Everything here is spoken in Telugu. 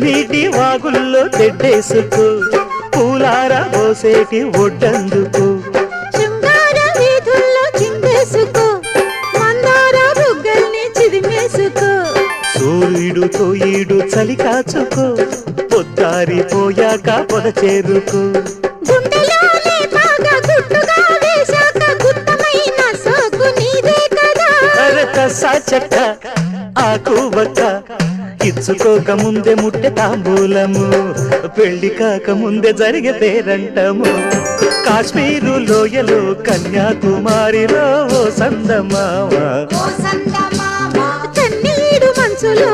తేనీటి వాగుల్లో తెడ్డేసుకో పూలార పోసేటి ఒడ్డందుకు శృంగార వీధుల్లో చిందేసుకో మందార బుగ్గల్ని చిదిమేసుకో సూర్యుడుతో ఈడు చలి కాచుకో పొద్దారిపోయాక పొద చేరుకో గుండెలోనే బాగా గుట్టుగా వేశాక గుత్తమైన సోకు నీదే కదా సాచక్క ఆకు వక్క ఇచ్చుకోక ముందే ముట్టె తాంబూలము పెళ్లి కాక ముందే జరిగే పేరంటము కాశ్మీరు లోయలో కన్యాకుమారిలో ఓ సందమామ కన్నీడు మంచులో